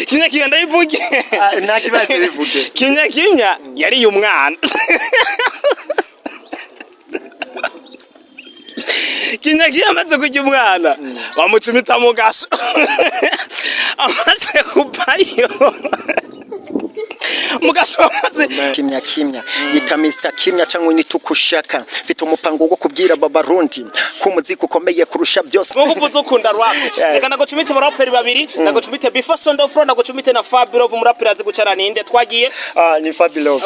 Kimya kimya ndayivuge. Nta kibazo bivuge. Kimya kimya yariye umwana. Kimya kimya amaze kurya umwana bamucumita mugasho. Amaze kupayo. Mugasho amaze Kimya kimya yita Mr Kimya cyangwa nitukushaka mfite umupango wo kubwira babarundi ko umuziki ukomeye kurusha byose. Ngo kuvuza ukunda rap. Reka nagucumite baraperi babiri, nagucumite Before Sound of Flow, nagucumite na Fabulous mu raperi azi gucara ninde twagiye. Ni Fabulous.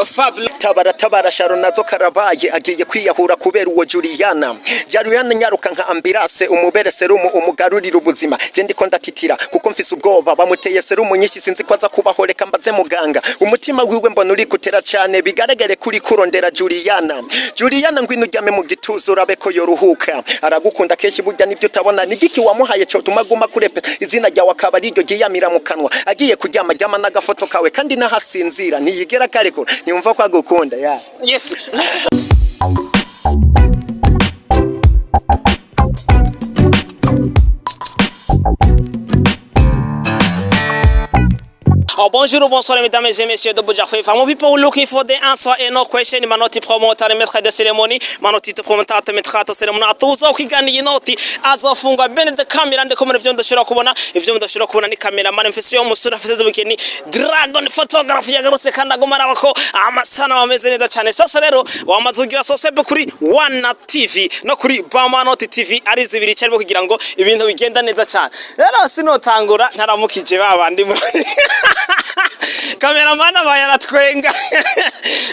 Tabara Sharon nazo karabaye agiye kwiyahura kubera uwo Juliana. Juliana nyaruka nka ambirase umubere serumu umugarurira ubuzima. Je ndiko ndatitira kuko mfise ubwoba bamuteye serumu nyinshi sinzi kwaza kubaho reka mbaze muganga. Umutima wiwe mbona uri kutera cyane bigaragare kuri kurondera Juliana. Juliana ngwino ujyame mu gituzo urabe ko yoruhuka. Aragukunda kenshi burya nibyo utabona nigiki wamuhaye cyo tumaguma kurepe izina ryawe akaba ari ryo giyamira mu kanwa. Agiye kuryama jyama n'agafoto kawe kandi nahasinzira niyigera kareko nyumva ko agukunda ya. Yes. Oh, bonjour, bonsoir mesdames et messieurs de Boudjafé. Famous people looking for the answer and no question. Manoti promoter maître de cérémonie, manoti promoter maître de cérémonie. Atuza ukigani inoti azofungwa bene de camera ndiko muri vyo ndashira kubona ivyo ndashira kubona ni camera man mfise yo musura mfise zubikeni Dragon photography yagarutse kandi agomara bako amasana bameze neza cyane. Sasa rero wamaze kugira sosebe kuri One TV no kuri Bamanoti TV ari zibiri cyane kugira ngo ibintu bigenda neza cyane. Rero sinotangura ntaramukije babandi Cameraman abayaratwenga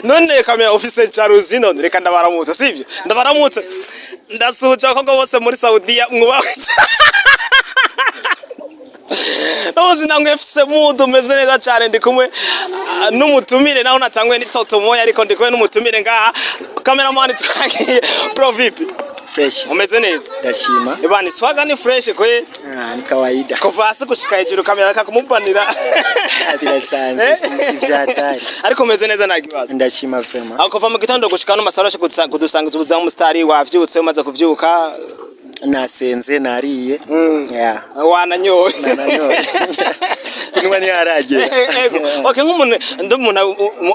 none kamera officer charuzi none reka ndabaramutse sivyo ndabaramutse ndasuhuza ko bose muri Saudiya mwubawe Ozi nangwe fise mudu meze neza cyane ndi kumwe n'umutumire naho natangwe ni Toto moya ariko ndi kumwe n'umutumire ngaha cameraman twagiye Pro VIP fresh umeze neza ndashima ebani swaga ni fresh kwe ni kawaida kuva hasi gushika hejuru kamera kakumupanira birasanzwe ivyatari ariko umeze neza nagibaza ndashima vraiment ako kuva mu gitondo gushika no masarashe kudusangiza ubuzima mu star wavyutse umaze kuvyuka nasenze nariye wananyoye inwa ni haragiye okay nk'umuntu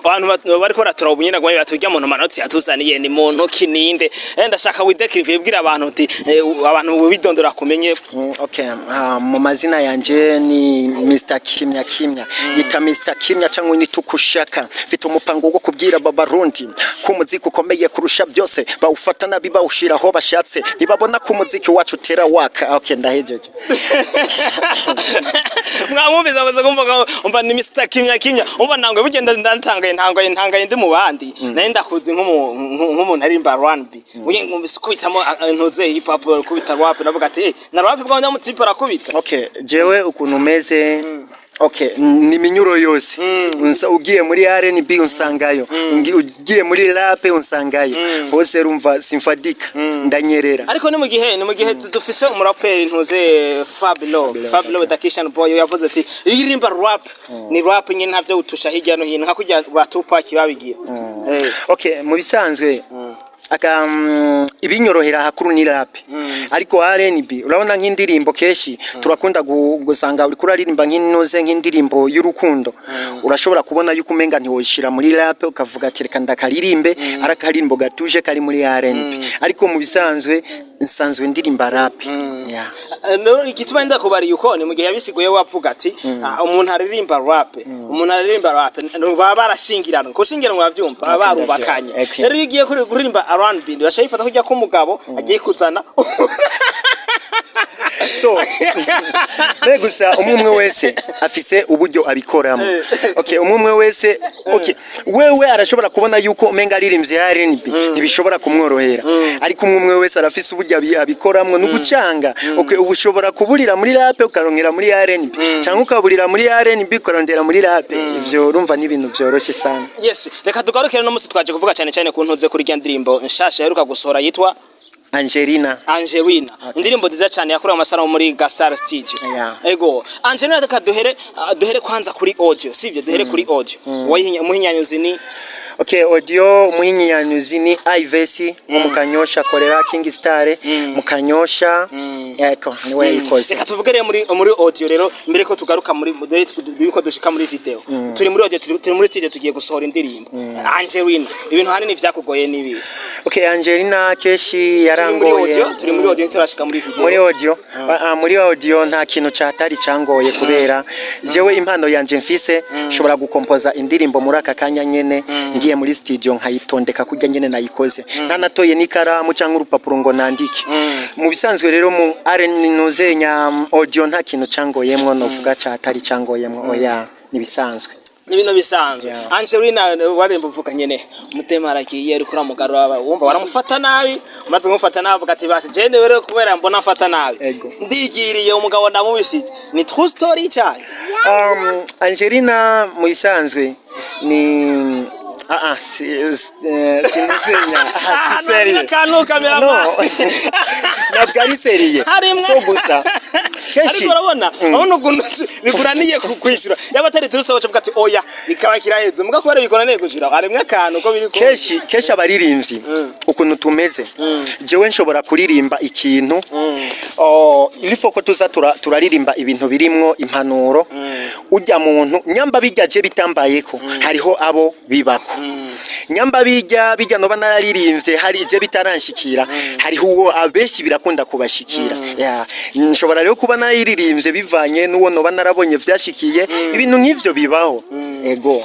abantu bariko baratura ubunyina gwa batujya mu manoti yatuzaniye ni muntu kininde ndashaka widekrive bwira abantu uti abantu bidondora kumenye okay mu mazina yanje ni Mr Kimya yita Mr Kimya cyangwa nitukushaka mfite umupango wo kubwira babarundi ko umuziki ukomeye kurusha byose bawufata nabi bawushiraho bashatse nibabona ko umuziki wacu tera waka okay ndahejeje mwamumbiza baza kumva umva ni Mr Kimya umva nangwe bugenda ntangaye ndi mu bandi naye ndakuzi nk'umuntu ari mba R&B uye ngumbise kubitamo ntuze hip hop kubita rap navuga ati na rap bwa ndamutipa rakubita okay jewe ukuntu meze okay ni minyuro yose ugiye muri R&B unsangayo ugiye muri rap unsangayo hose rumva simfadika ndanyerera ariko ni mu gihe dufise umuraperi ntuze Fabulous Dakishan boy yavuze ati irimba rap ni rap nyine ntavyo utusha hirya no hino hakujya batupa kibabigira okay mu bisanzwe aka ibinyorohera hakuru ni rap ariko R&B urabona nk'indirimbo keshi turakunda gusanga uri kuraririmba nk'inoze nk'indirimbo y'urukundo urashobora kubona yuko umenga ntiwoshira muri rap ukavuga ati reka ndakaririmbe arakarimbo gatuje kari muri R&B ariko mu bisanzwe nsanzwe ndirimba rap no igituma ndakubari yuko ni mu gihe yabisiguye wavuga ati umuntu aririmba rap baba barashingirana ko shingirana wavyumva barubakanye rero igiye kuririmba R&B bashayifata kujya ko umugabo agiye kuzana so begusa umwe wese afise uburyo abikoramo okay umwe wese okay wewe arashobora kubona yuko umenga aririmvye R&B ntibishobora kumworohera ariko umwe wese arafise uburyo abikoramo n'ugucanga okay ubushobora kuburira muri rap ukarongera muri R&B cyangwa ukaburira muri R&B ukarondera muri rap ivyo urumva ni ibintu byoroshe sana yes reka tugarukire no musi twaje kuvuga cyane ku ntuze kuri ndirimbo nshasha heruka gusohora yitwa Angelina indirimbo nziza cyane yakorewe amasaro muri Gastar Studio ego Angelina duhere kwanza kuri audio sivyo duhere kuri audio muhinyanyuzi ni Okay, audio mwinyanyuzi ni Ivesi mukanyosha korera King Star mukanyosha yako niwe ikoze. Reka tuvugere muri audio rero mbere ko tugaruka muri biko dushika muri video. Turi muri audio turi muri studio tugiye gusohora indirimbo. Angelina ibintu hanini vyakugoye nibi. Okay, Angelina keshi yarangoye. Turi muri audio turashika muri video. Muri audio nta kintu cyatari cangoye kubera jewe impano yanje mfise shobora gukompoza indirimbo muri aka kanya nyene ngiye muri studio nkayitondeka kujya nyene nayikoze ntanatoye n'ikaramu cyangwa urupapuro ngo nandike mu bisanzwe rero mu nuzenya audio nta kintu cangoyemwo novuga cyatari cangoyemwo oya nibisanzwe nibino bisanzwe. Angelina waremba uvuga nyene mutema aragiye ari kuri mugarura wumva waramufata nabi umaze kumufata nabi avuga ati bashe je rero kubera mbona afata nabi ndigiriye umugabo ndamubisije ni true story cyane. Angelina mu bisanzwe ni seriye kanu kamera ntabwo ari seriye so gusa keshi urabona ukuntu biguraniye kwishura yaba atari turuse baca bwati oya bikaba kiraheze muga kubera bikoraniye gushira harimwe akantu ko biri keshi abaririmbyi ukuntu tumeze jewe nshobora kuririmba ikintu ilifo ko tuza turaririmba ibintu birimwo impanuro ujya muntu nyamba bijyaje bitambayeko hariho abo bibako nyamba bijya no banaririmbye hari je bitaranshikira hariho uwo abeshi birakunda kubashikira nshobora rero kuba naririmbye bivanye n'uwo no banarabonye vyashikiye ibintu nk'ivyo bibaho ego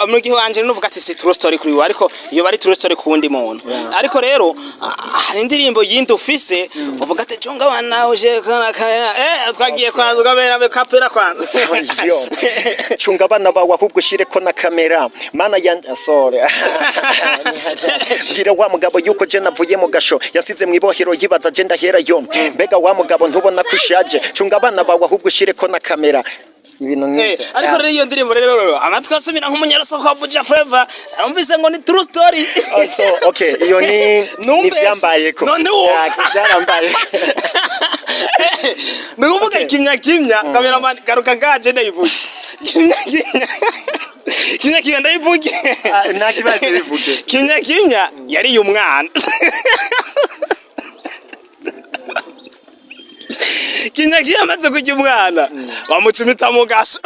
mu gihe wanje nuvuga ati si true story kuri we ariko iyo bari true story kuwundi muntu ariko rero hari indirimbo yindi ufise uvuga ati jonga wana uje kana kaya twagiye kwanza ugabera kapera kwanza chunga bana bawe ahubwo shireko na kamera mana yanje sorry gira wa mugabo yuko je navuye mugasho yasize mwibohero yibaza je ndaherayo mbega wa mugabo ntubona kushaje chunga bana bawe ahubwo shireko na kamera ibintu nk'ibyo ariko rero iyo ndirimbo rero amatwi asubira nk'umunyarasoko wa Buja Flavor umvise ngo ni true story okay iyo ni byambayeko none wo byarambaye nuvuga kimya cameraman garuka gaje ndayivuge kimya ndayivuge nta kibazo bivuge kimya yariye umwana Kinyaki amaze kujya umwana bamucumita mugasho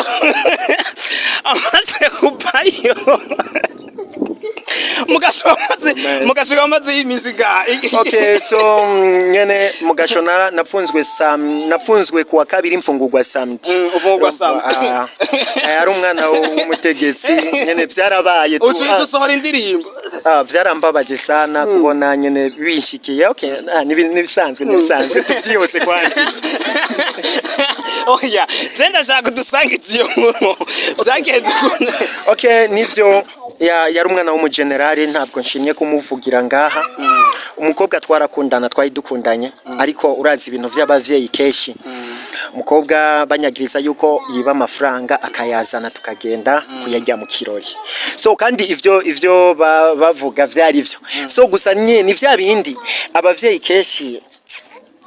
amaze kupayo mugasho amaze imiziga. Okay, so nyene mugasho napfunzwe kuwa kabiri mfungurwa samedi ufungurwa samedi ari umwana w'umutegetsi nyene byarabaye dusohora indirimbo byarambabaje sana kubona nyene bishikiye. Okay, nibisanzwe tubyibutse kwanze. Oya jenda shaka dusangize iyo nkuru byagenze. Okay, nivyo yari umwana w'umugenerale ntabwo nshimye kumuvugira ngaha. Umukobwa twarakundana twayidukundanye ariko urazi ibintu by'abavyeyi keshi umukobwa banyagiriza yuko yiba amafaranga akayazana tukagenda kuyajya mu kirori. So kandi ivyo bavuga vyari ivyo. So gusa ni vya bindi abavyeyi keshi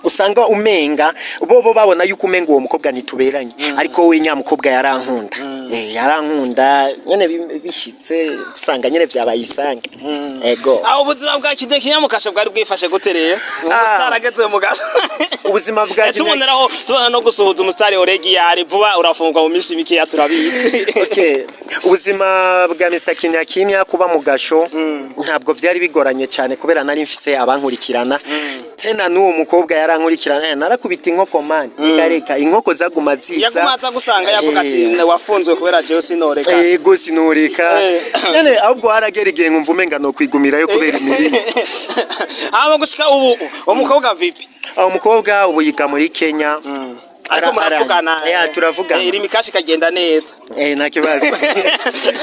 usanga umenga bo babona yuko umenga uwo mukobwa nituberanye ariko we nyamukobwa yarankunda yarankunda nyene bishitse usanga nyene vyabaye isanga ego. Aho ubuzima bwa kide kinyamukasha bwari bwifashe gutereye umustar ageze mu mugasho ubuzima bwa tuboneraho tubana no gusuhuza umustar Olegue yari vuba urafungwa mu minsi mike yaturabizi. Okay, ubuzima bwa Mr KIMYA kuba mu gasho ntabwo vyari bigoranye cyane kubera nari mfise abankurikirana tena n'uwo mukobwa yarankurikirana narakubita inkoko man kareka inkoko zaguma ziza yagumaza gusanga yavuga ati wafunzwe kubera je sinoreka yego sinoreka nene ahubwo haragerigeye ngumva umenga no kwigumira yo kubera imirimo. Aba gushika ubu umukobwa vipi? Umukobwa ubu yiga muri Kenya ariko muravugana turavugana iri mikashi kagenda neza nta kibazo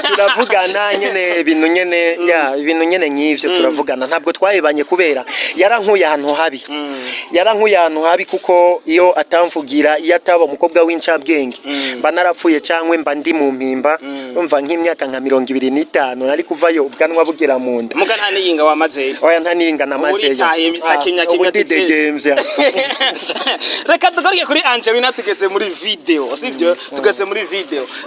turavugana nyene ibintu nyene nk'ivyo turavugana ntabwo twayebanye kubera yarankuye ahantu habi kuko iyo atamvugira iyo ataba umukobwa w'incabwenge mba narapfuye cyangwa mba ndi mu mpimba umva nk'imyaka nka 25 nari kuvayo ubwanwa bugira mu nda muga nta niyinga wamaze oya nta niyinga namaze Mr KIMYA didegemvya. Reka tugaruke kuri Angel Wina tugeze muri video sivyo tugeze muri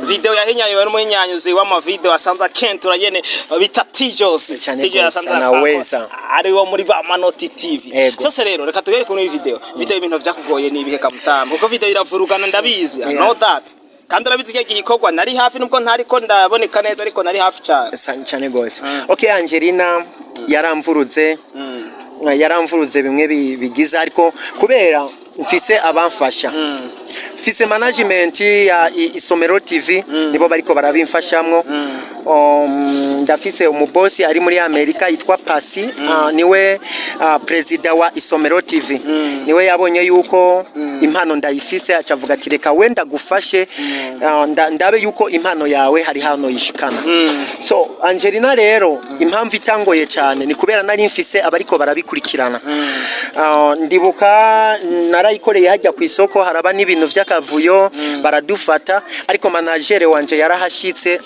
video yahinyanywe n'umuhinyanyuzi w'ama video asanzwe kentura yene bita Tijos Tijos asanzwe naweza ari wo muri ba Manoti TV sose rero reka tugere ku video ibintu vyakugoye ni ibihe kamutambo kuko video iravurugana ndabizi no that kandi urabizi ko gikorwa nari hafi nubwo ntari ko ndaboneka neza ariko nari hafi cyane gose okay Angelina yaramvuruze bimwe bigize ariko kubera mfise abamfasha mfise management ya Isomero TV nibo bariko barabimfashamwo ndafise umubosi ari muri Amerika yitwa Pasi niwe president wa Isomero TV niwe yabonye yuko impano ndayifise acavuga ati reka wenda gufashe ndabe yuko impano yawe hari hano yishikana so Angelina rero impamvu itangoye cyane ni kubera nari mfise abariko barabikurikirana ndibuka narayikoreye hajya ku isoko haraba n'ibintu vy'akavuyo baradufata ariko manager wanje yarahashitse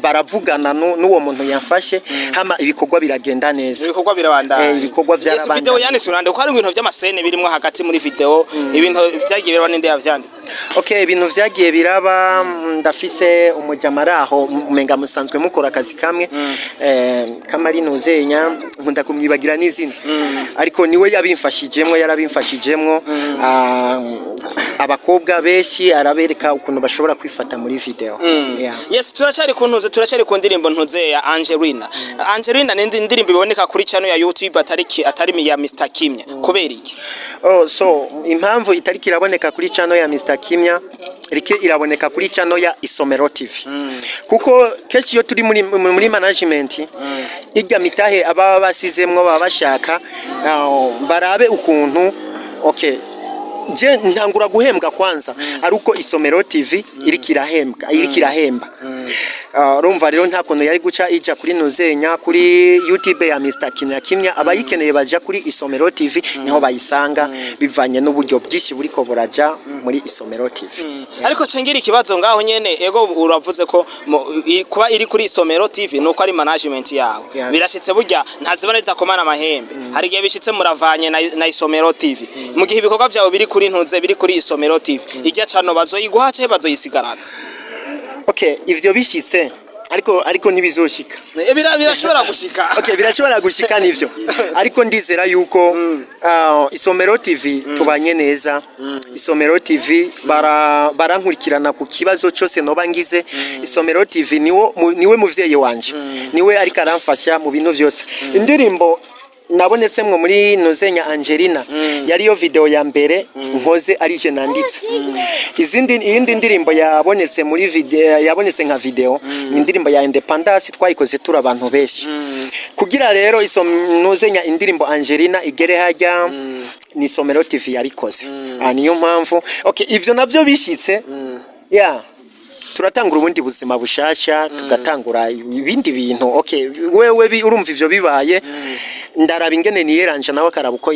baravugana n'uwo muntu yamfashe hama ibikorwa biragenda neza ibikorwa birabandana ibikorwa vyarabandana video yanditse urande ko hari ibintu by'amasene birimo hagati muri video ibintu byagiye biraba ninde yavyandi okay ibintu vyagiye biraba ndafise umujamaraho umenga musanzwe mukora akazi kamwe kamari nuzenya nkunda kumwibagira n'izina ariko niwe yarabimfashijemwo abakobwa beshi arabereka ukuntu bashobora kwifata muri video yes turacari ku ndirimbo ntuze ya Angelina ni indirimbo iboneka kuri channel ya YouTube atari ya Mr Kimya kubera iki so impamvu itariki iraboneka kuri channel ya Mr Kimya iraboneka kuri channel ya Isomero TV kuko keshi yo turi muri management ijya mitahe aba basizemwo babashaka barabe ukuntu okay je ntangura guhembwa kwanza ari uko Isomero TV irikirahemba rumva rero nta kuntu yari guca ija kuri nuzenya kuri YouTube ya Mr Kimya abayikeneye baja kuri Isomero TV niho bayisanga bivanye n'uburyo bwishi buriko buraja muri Isomero TV ariko cengira ikibazo ngaho nyene ego uravuze ko kuba iri kuri Isomero TV nuko ari management yawe birashitse burya ntazibana ritakomana amahembe hari gihe bishitse muravanye na Isomero TV mu gihe ibikorwa vyawe biri kuri ntuze biri kuri Isomero TV ijya cano bazoyiguhace bazoyisigarana okay ivyo bishitse ariko nibizoshika birashobora gushika okay birashobora gushika nivyo ariko ndizera yuko Isomero TV tubanye neza Isomero TV barankurikirana ku kibazo cyose noba ngize Isomero TV niwe muvyeyi wanje niwe ariko aramfasha mu bintu byose indirimbo nabonetsemwe muri nuzenya Angelina yari yo video ya mbere nkoze ari je nanditse iyindi ndirimbo yabonetse muri video yabonetse nka video ni indirimbo ya Independence twayikoze turi abantu beshi kugira rero nuzenya indirimbo Angelina igere hajya ni Isomero TV yabikoze niyo mpamvu okay ivyo navyo bishitse turatangura ubundi buzima bushasha tugatangura ibindi bintu okay wewe urumva ivyo bibaye ndaraba ingene niyeranje nawe karabuko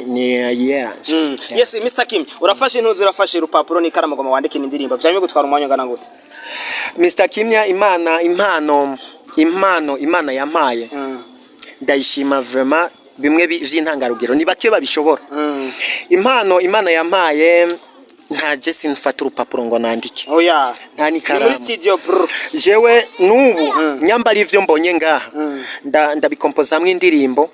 niyeranje yes Mr Kim urafashe intuzi urafashe urupapuro n'ikaramu ngo wandike indirimbo byamye gutwara umwanya ngana gute Mr Kimya impano yampaye ndayishima vraiment bimwe vy'intangarugero ni bake babishobora impano yampaye ntaje sinfata urupapuro ngo nandike nta nikaramu muri studio bro jewe nubu nyambara ivyo mbonye ngaha ndabikompozamwe indirimbo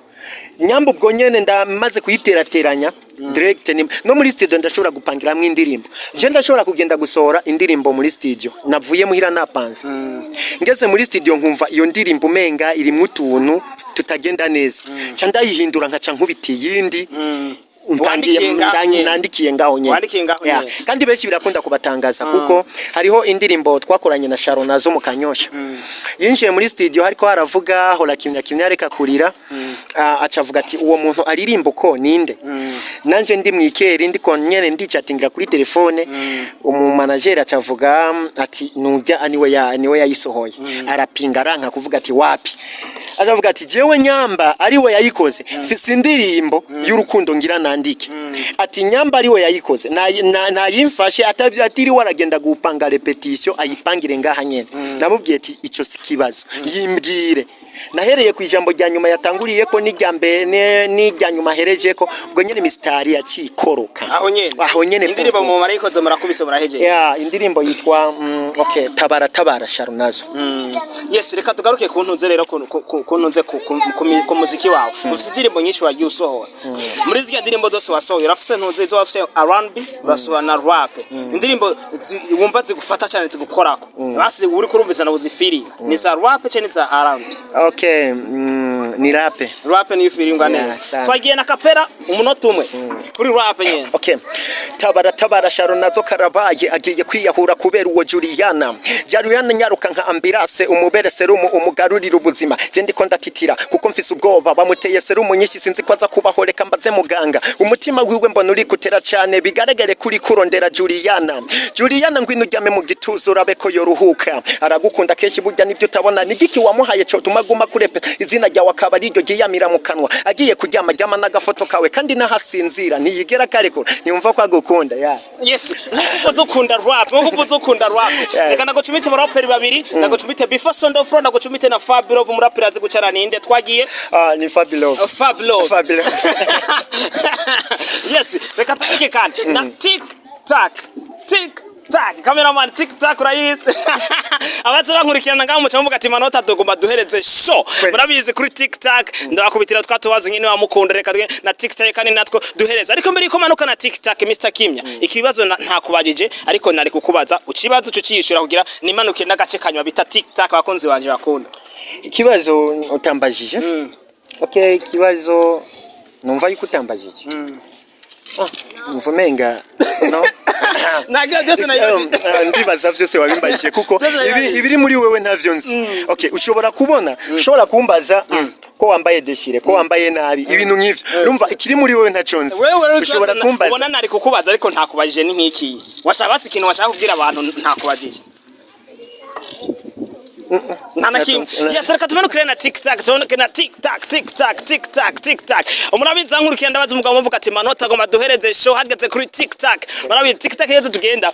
nyamba ubwo nyene ndamaze kuyiterateranya direct no muri studio ndashobora gupangiramwe indirimbo je ndashobora kugenda gusohora indirimbo muri studio navuye muhira napanze ngeze muri studio nkumva iyo ndirimbo umenga iri mu tuntu tutagenda neza ca ndayihindura nkaca nkubiti yindi nandikiye ngaho nyene kandi beshi birakunda kubatangaza kuko hariho indirimbo twakoranye na Sharona zo mu Kanyosha yinjiye muri studio hariko haravuga hola Kimya reka kurira acavuga ati uwo muntu aririmbo ko ninde nanje ndi mwikeri ndiko nyene ndicatingira kuri telefone umu manager acavuga ati nujya niwe yayisohoye arapinga ranka kuvuga ati wapi acavuga ati jewe nyamba ariwe yayikoze fisi indirimbo y'urukundo ngira nandike ati nyamba ariwe yayikoze na yimfashe atiri waragenda gupanga repetition ayipangire ngaha nyene namubwiye ati ico sikibazo yimbwire nahereye ku ijambo rya nyuma yatanguriye ko n'ijya nyuma herejeko ubwo nyene Mr yakikoroka aho nyene indirimbo mu marayikoze murakubise murahejeje indirimbo yitwa okay tabara sharunazo yes reka tugaruke ku ntuze rero ku ntuze ku muziki wawe ufite indirimbo nyinshi wagiye usohora muri zya ndirimbo zose wasohoye urafise ntuze zose R&B urasohora na rap indirimbo wumva zigufata cyane zigukorako basi uri kurumvisa na uzifiri ni za rap cyane za R&B okay ni rap ni feeling neza twagiye na kapera umunota umwe kuri rap nyene okay tabara sharunazo karabaye agiye kwiyahura kubera uwo Juliana nyaruka nka ambirase umubere serumu umugarurira ubuzima je ndiko ndatitira kuko mfise ubwoba bamuteye serumu nyinshi sinzi kwaza kubaho reka mbaze muganga umutima wiwe mbona uri kutera cyane bigaragare kuri kurondera Juliana ngwino uryame mu gituzo urabe ko yoruhuka aragukunda keshi burya nivyo utabona nigiki wamuhaye cyo tumaguma kurepe izina rya wakaba riryo giyamira mu kanwa agiye kuryama jama n'agafoto kawe kandi nahasinzira ntiyigera kareko nyumva kwa gukunda yes uzokunda rap uzokunda rap reka nagucumite abaraperi babiri nagucumite before Sondo Front nagucumite na Fabulov umuraperi azi gucana ninde twagiye ni Fabulov yes reka tike kandi na tik tak cameraman tik tak urayizi abaze bankurikirana ngaho mucamuvuga ati manota tugomba duhereze show murabizi kuri tik tak ndabakubitira twatubazo nyine wamukunda reka na tik tak kandi natwo duhereza ariko mbere ikomanuka na tik tak Mr Kimya ikibazo nta kubajije ariko nari kukubaza ukibazo cyishura kugira nimanuke n'agace kanywa bita tik tak abakunzi banje bakunda ikibazo utambajije okay ikibazo numva yuko utambajije mvumenga no nagira byose ndibaza byose wabimbajije kuko ibiri muri wewe ntavyo nzi okay ushobora kumbaza ko wambaye deshire ko wambaye nabi ibintu nk'ivyo urumva ikiri muri wewe ntaco nzi ushobora kumbaza ubona nari kukubaza ariko ntakubajije ni nk'iki washaka basi ikintu washaka kubwira abantu ntakubajije nana kim yes reka tumenukire na tik tak tumenukire na tik tak umurabizi nkurikira ndabaza umugabo muvuga ati manota agomba duhereze show hageze kuri tik tak murabizi tik tak yetu tugenda